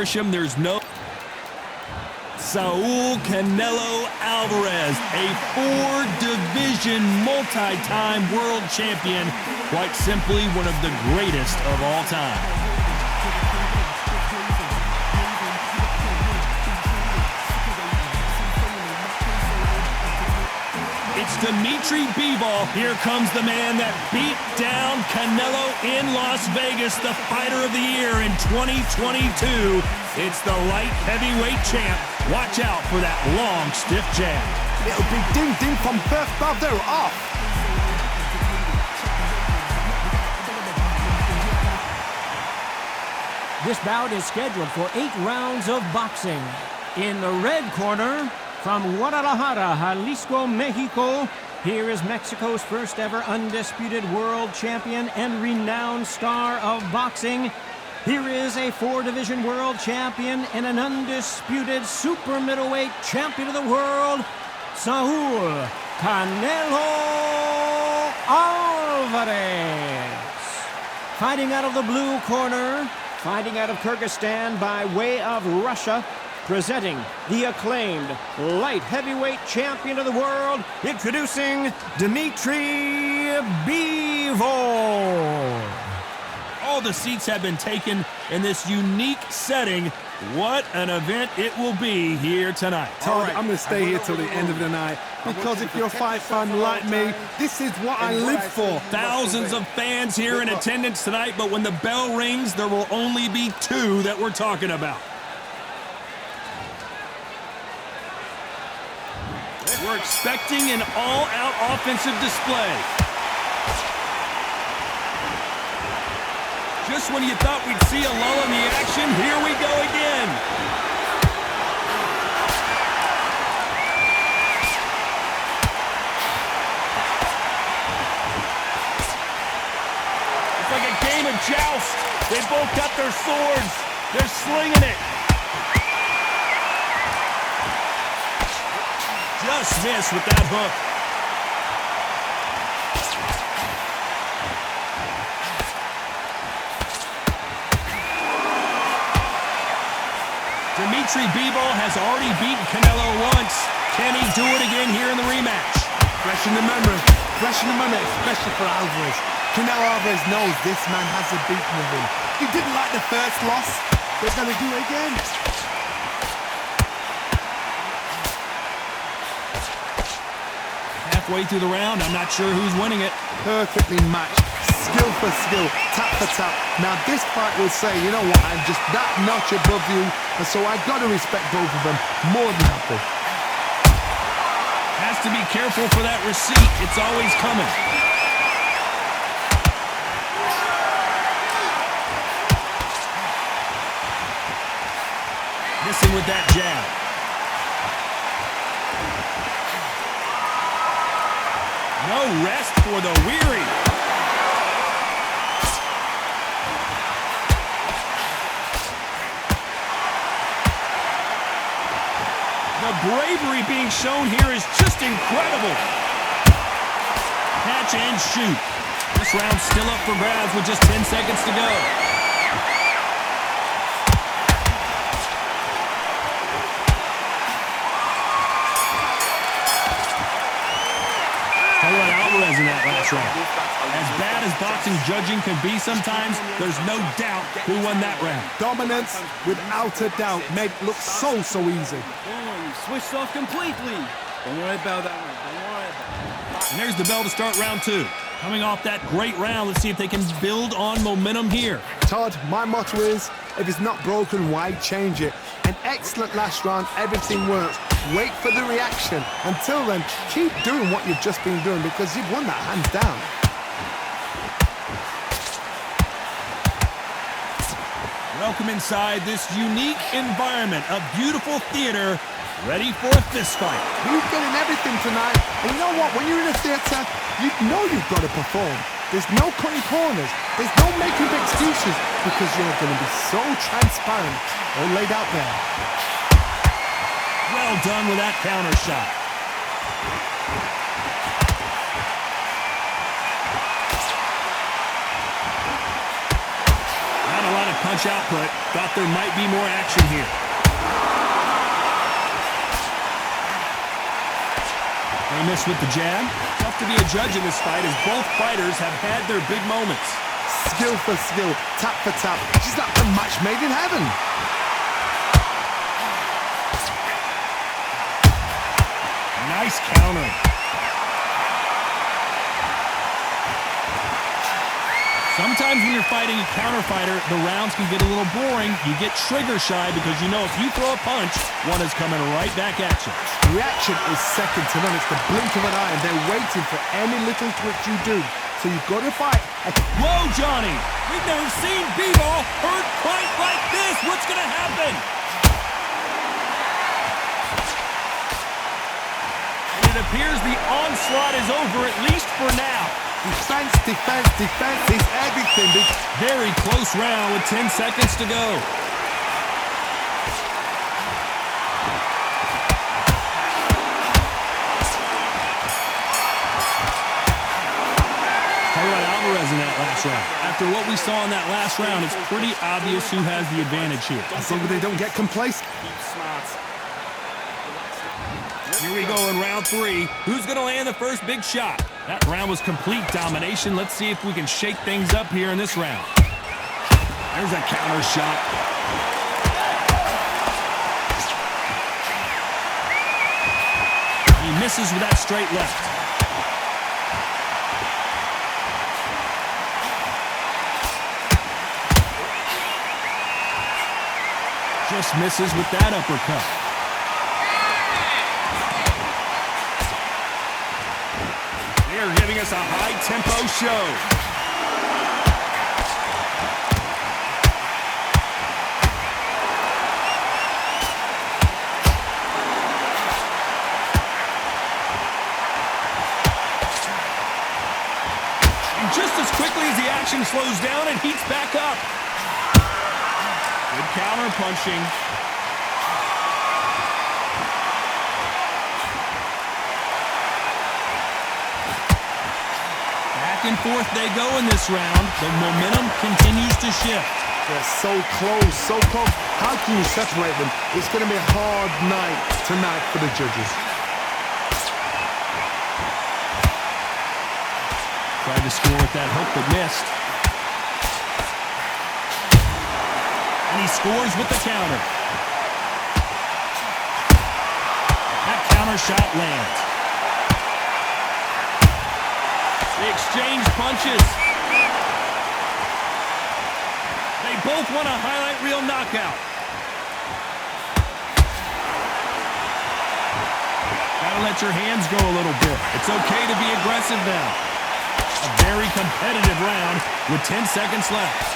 Grisham, there's no... Saul Canelo Alvarez, a four-division, multi-time world champion, quite simply one of the greatest of all time. It's Dimitri Bivol. Here comes the man that beat down Canelo in Las Vegas, the fighter of the year in 2022. It's the light heavyweight champ. Watch out for that long, stiff jab. It'll be ding-ding from first Bravo off. This bout is scheduled for 8 rounds of boxing. In the red corner, from Guadalajara, Jalisco, Mexico, here is Mexico's first ever undisputed world champion and renowned star of boxing. Here is a 4-division world champion and an undisputed super middleweight champion of the world, Saul Canelo Alvarez. Fighting out of the blue corner, fighting out of Kyrgyzstan by way of Russia, presenting the acclaimed light heavyweight champion of the world, introducing Dimitri Bivol. All the seats have been taken in this unique setting. What an event it will be here tonight. Todd, I'm going to stay here till the end of the night because if you're a fight fan like me, this is what I live for. Thousands of fans here in attendance tonight, but when the bell rings, there will only be 2 that we're talking about. We're expecting an all-out offensive display. Just when you thought we'd see a lull in the action, here we go again. It's like a game of joust. They both got their swords. They're slinging it. Just missed with that hook. Dimitri Bivol has already beaten Canelo once. Can he do it again here in the rematch? Fresh in the memory, especially for Alvarez. Canelo Alvarez knows this man hasn't beaten him. He didn't like the first loss. They're going to do it again. Halfway through the round, I'm not sure who's winning it. Perfectly matched, skill for skill, tap for tap. Now this fight will say, you know what, I'm just that notch above you, and so I got to respect both of them more than happy. Has to be careful for that receipt. It's always coming. Missing with that jab. No rest for the weary. The bravery being shown here is just incredible. Catch and shoot. This round's still up for grabs with just 10 seconds to go. Alvarez in that last round. As bad as boxing judging can be sometimes, there's no doubt who won that round. Dominance, without a doubt, made it look so easy. Oh, you switched off completely. Don't worry about that one. Don't worry about it. And there's the bell to start round 2. Coming off that great round, let's see if they can build on momentum here. Todd, my motto is, if it's not broken, why change it? An excellent last round, everything works. Wait for the reaction. Until then, keep doing what you've just been doing because you've won that hands down. Welcome inside this unique environment, a beautiful theater, ready for a fist fight. You're getting everything tonight. And you know what? When you're in a theater, you know you've got to perform. There's no cutting corners. There's no making excuses because you're going to be so transparent all laid out there. Well done with that counter shot. Not a lot of punch output. Thought there might be more action here. They miss with the jab. Tough to be a judge in this fight as both fighters have had their big moments. Skill for skill, tap for tap. She's like a match made in heaven. Nice counter. Sometimes when you're fighting a counter fighter, the rounds can get a little boring. You get trigger shy because you know if you throw a punch, one is coming right back at you. Reaction is second to none. It's the blink of an eye, and they're waiting for any little twitch you do. So you've got to fight. Whoa, Johnny! We've never seen B-Ball hurt quite like this. What's going to happen? And it appears the onslaught is over, at least for now. Defense, defense, defense is everything. Very close round with 10 seconds to go. How about Alvarez in that last round? After what we saw in that last round, it's pretty obvious who has the advantage here. I think they don't get complacent. Here we go in round 3. Who's going to land the first big shot? That round was complete domination. Let's see if we can shake things up here in this round. There's a counter shot. He misses with that straight left. Just misses with that uppercut. They're giving us a high-tempo show. And just as quickly as the action slows down, it heats back up. Good counter punching. Back and forth they go in this round. The momentum continues to shift. They're so close, so close. How can you separate them? It's going to be a hard night tonight for the judges. Tried to score with that hook but missed. And he scores with the counter. That counter shot lands. They exchange punches. They both want a highlight reel knockout. Gotta let your hands go a little bit. It's okay to be aggressive now. A very competitive round with 10 seconds left.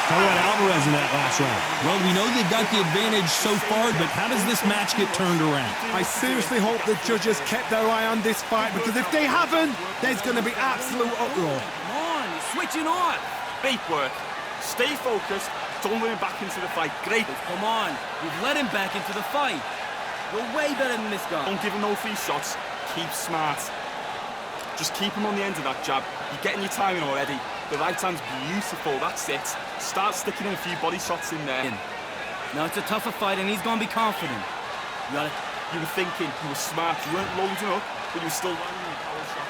How about Alvarez in that last round? Well, we know they've got the advantage so far, but how does this match get turned around? I seriously hope the judges kept their eye on this fight, because if they haven't, there's going to be absolute uproar. Come on, you're switching on. Great work. Stay focused. Don't let him back into the fight. Great. Come on, you've let him back into the fight. You're way better than this guy. Don't give him no free shots. Keep smart. Just keep him on the end of that jab. You're getting your timing already. The right hand's beautiful. That's it. Start sticking in a few body shots in there. Now it's a tougher fight and he's gonna be confident. You were thinking, you were smart. You weren't loading up, but you were still landing a power shot.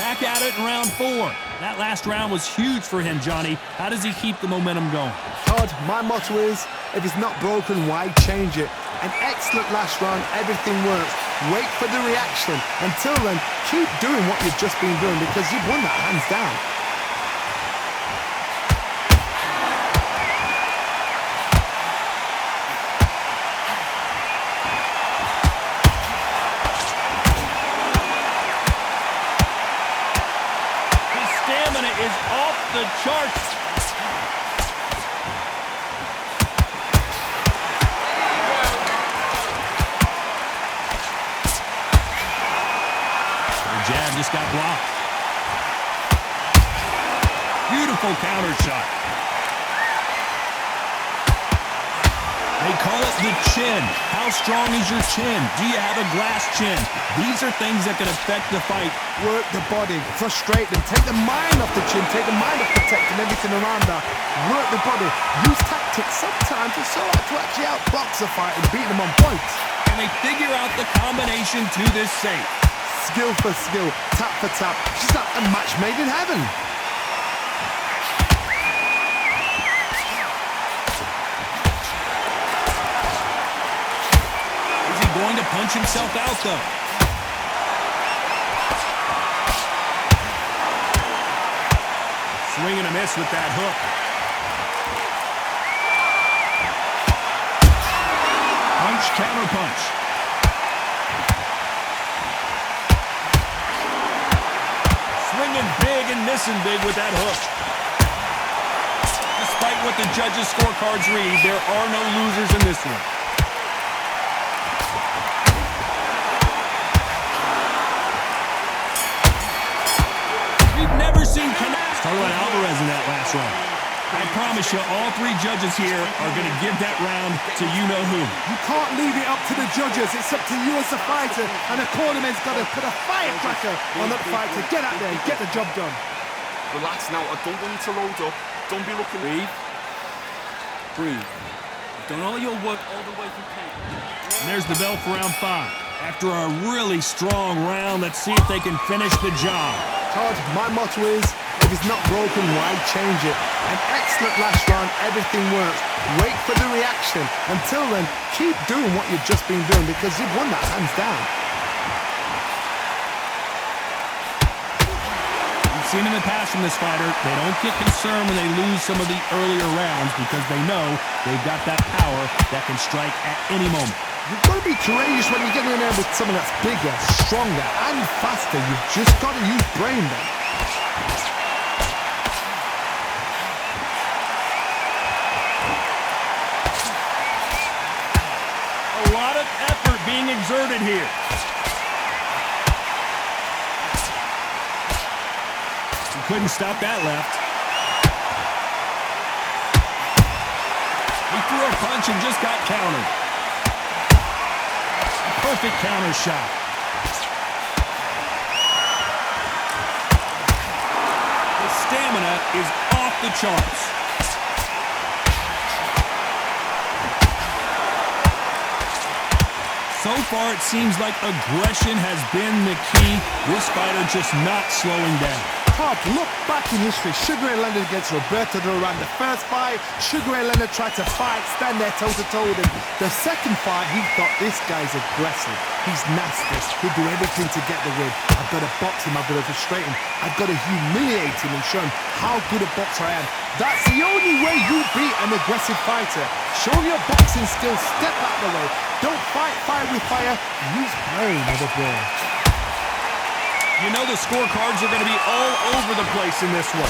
Back at it in round 4. That last round was huge for him, Johnny. How does he keep the momentum going? Todd, my motto is, if it's not broken, why change it? An excellent last round, everything works. Wait for the reaction. Until then, keep doing what you've just been doing, because you've won that hands down. His stamina is off the charts. Jab just got blocked. Beautiful counter shot. They call it the chin. How strong is your chin? Do you have a glass chin? These are things that can affect the fight. Work the body, frustrate them, take the mind off the chin, take the mind off protecting everything around that. Work the body, use tactics. Sometimes it's so hard to actually outbox a fight and beat them on points. And they figure out the combination to this safe. Skill for skill, tap for tap. She's like a match made in heaven. Going to punch himself out, though. Swing and a miss with that hook. Punch, counter punch. Swinging big and missing big with that hook. Despite what the judges' scorecards read, there are no losers in this one. Talk about Alvarez in that last round. I promise you, all three judges here are going to give that round to you-know-who. You can't leave it up to the judges. It's up to you as a fighter, and the cornerman's got to put a firecracker on that fight to get out there and get the job done. Relax now. I don't want you to load up. Don't be looking. Breathe. You've done all your work all the way from camp. And there's the bell for round 5. After a really strong round, let's see if they can finish the job. Todd, my motto is, if it's not broken, why change it? An excellent last round, everything works. Wait for the reaction. Until then, keep doing what you've just been doing because you've won that hands down. We've seen in the past from this fighter, they don't get concerned when they lose some of the earlier rounds because they know they've got that power that can strike at any moment. You've got to be courageous when you get in there with someone that's bigger, stronger, and faster. You've just got to use brain there. A lot of effort being exerted here. He couldn't stop that left. He threw a punch and just got countered. Perfect counter shot. The stamina is off the charts. So far, it seems like aggression has been the key. This fighter just not slowing down. Todd, look back in history. Sugar Ray Leonard against Roberto Duran. The first fight, Sugar Ray Leonard tried to fight, stand there toe-to-toe with him. The second fight, he thought, this guy's aggressive. He's nasty. He'll do everything to get the win. I've got to box him. I've got to frustrate him. I've got to humiliate him and show him how good a boxer I am. That's the only way you beat an aggressive fighter. Show your boxing skills. Step out of the way. Don't fight fire with fire. Use brain over brain. You know the scorecards are going to be all over the place in this one.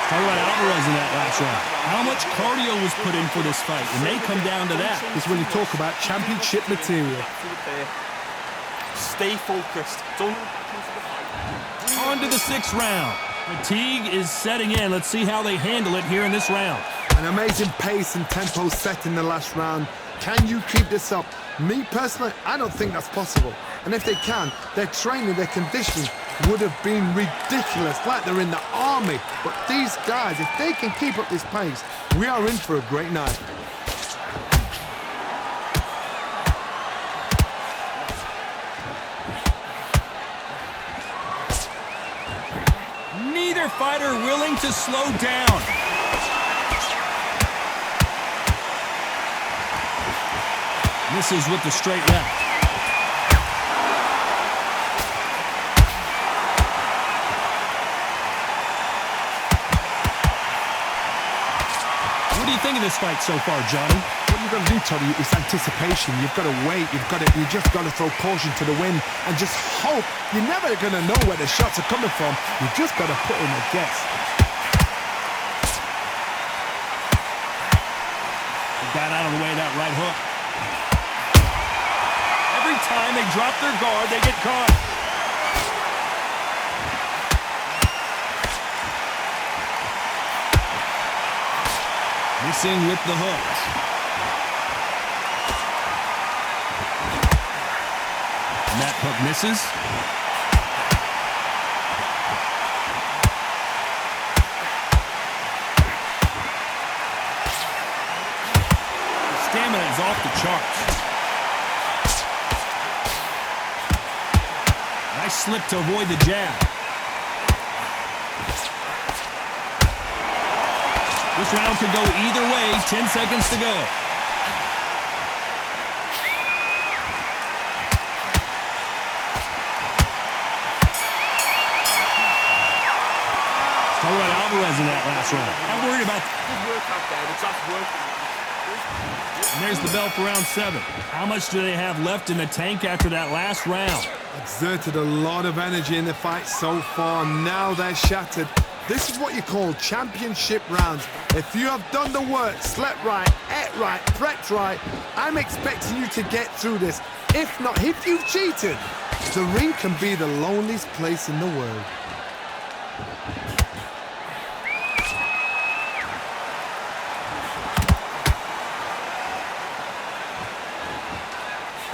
Talk about Alvarez in that last round. How much cardio was put in for this fight? It may come down to that. It's when you talk about championship material. Stay focused. Don't look back into the fight. On to the 6th round. Fatigue is setting in. Let's see how they handle it here in this round. An amazing pace and tempo set in the last round. Can you keep this up? Me personally, I don't think that's possible. And if they can, their training, their conditioning would have been ridiculous, like they're in the army. But these guys, if they can keep up this pace, we are in for a great night. Neither fighter willing to slow down. Misses with the straight left. What do you think of this fight so far, Johnny? What you've got to do, Toddy, is anticipation. You've got to wait. You just got to throw caution to the wind and just hope. You're never going to know where the shots are coming from. You just got to put in a guess. Got out of the way of that right hook. Every time they drop their guard, they get caught. Missing with the hook. And that hook misses. His stamina is off the charts. Nice slip to avoid the jab. This round could go either way. 10 seconds to go. Talk about Alvarez in that last round. I'm worried about Good work out there. The jab's working. And there's the bell for round 7. How much do they have left in the tank after that last round? Exerted a lot of energy in the fight so far. Now they're shattered. This is what you call championship rounds. If you have done the work, slept right, ate right, prepped right, I'm expecting you to get through this. If not, if you've cheated, the ring can be the loneliest place in the world.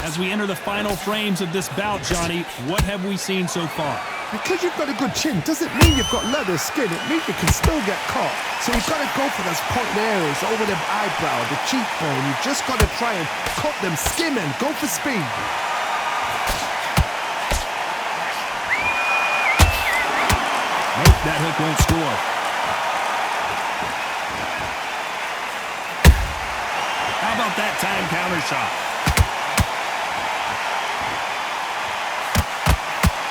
As we enter the final frames of this bout, Johnny, what have we seen so far? Because you've got a good chin doesn't mean you've got leather skin. It means you can still get caught. So you've got to go for those point areas over the eyebrow, the cheekbone. You've just got to try and cut them, skim and go for speed. Nope, that hook won't score. How about that time counter shot?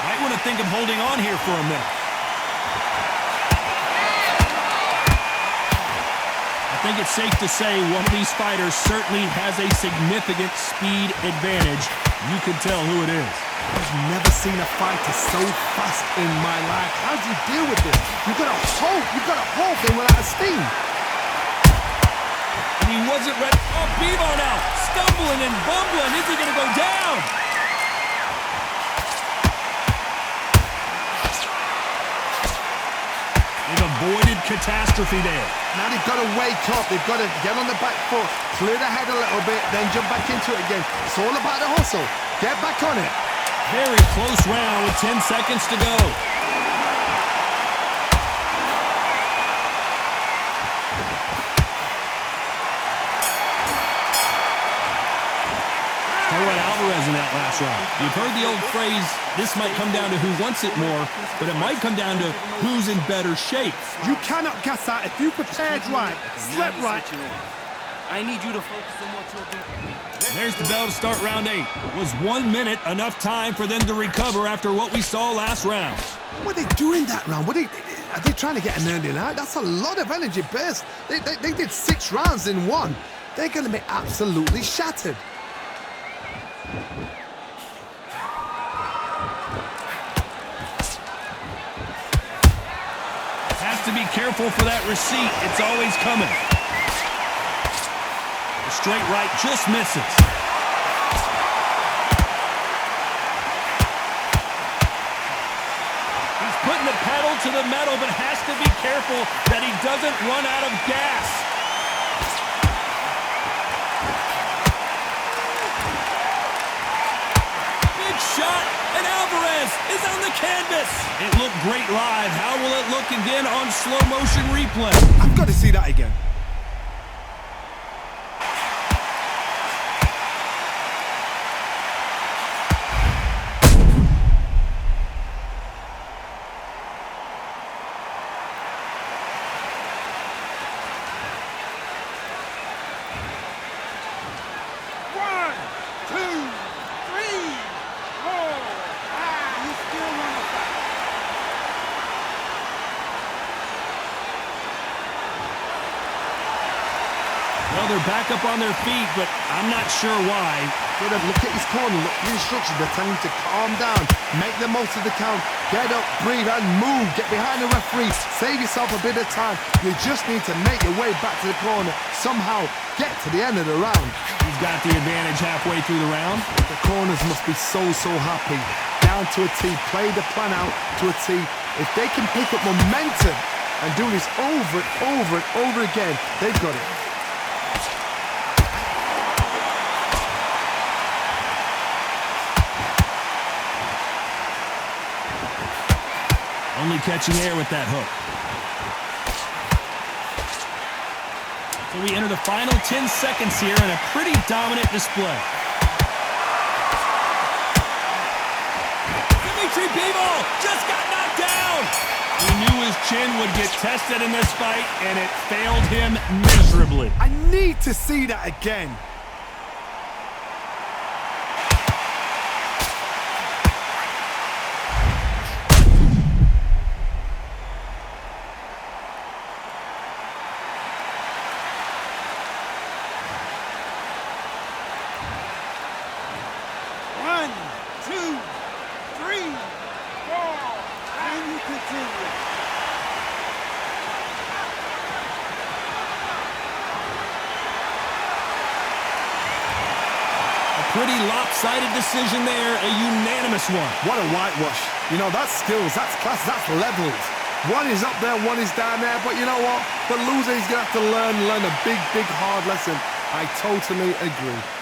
Might want to think of holding on here for a minute. I think it's safe to say one of these fighters certainly has a significant speed advantage. You can tell who it is. I've never seen a fighter so fast in my life. How do you deal with this? You've got to hold them without a steam. And he wasn't ready. Oh, Bivol now, stumbling and bumbling. Is he going to go down? They've avoided catastrophe there. Now they've got to wake up. They've got to get on the back foot, clear the head a little bit, then jump back into it again. It's all about the hustle. Get back on it. Very close round with 10 seconds to go. Talk about Alvarez in that last round. You've heard the old phrase, this might come down to who wants it more, but it might come down to who's in better shape. You cannot gas out if you prepared right, slept right. I need you to focus on what you're doing. There's the bell to start round 8. Was 1 minute enough time for them to recover after what we saw last round? What are they doing that round? Are they trying to get an early night? That's a lot of energy burst. They did 6 rounds in 1. They're going to be absolutely shattered. Has to be careful for that receipt. It's always coming. The straight right just misses. He's putting the pedal to the metal, but has to be careful that he doesn't run out of gas. Big shot, and Alvarez is on the canvas. It looked great live. How will it look again on slow motion replay? I've got to see that again. Well, they're back up on their feet, but I'm not sure why. Look at his corner, look at the instructions. They're telling him to calm down, make the most of the count, get up, breathe, and move. Get behind the referee, save yourself a bit of time. You just need to make your way back to the corner. Somehow get to the end of the round. He's got the advantage halfway through the round. The corners must be so happy. Down to a T, play the plan out to a T. If they can pick up momentum and do this over and over and over again, they've got it. Only catching air with that hook. So we enter the final 10 seconds here in a pretty dominant display. Dimitri Bivol just got knocked down. He knew his chin would get tested in this fight, and it failed him miserably. I need to see that again. One, two, three, four, and you continue. Pretty lopsided decision there, a unanimous one. What a whitewash. You know, that's skills, that's class, that's levels. One is up there, one is down there, but you know what? The loser is going to have to learn a big, hard lesson. I totally agree.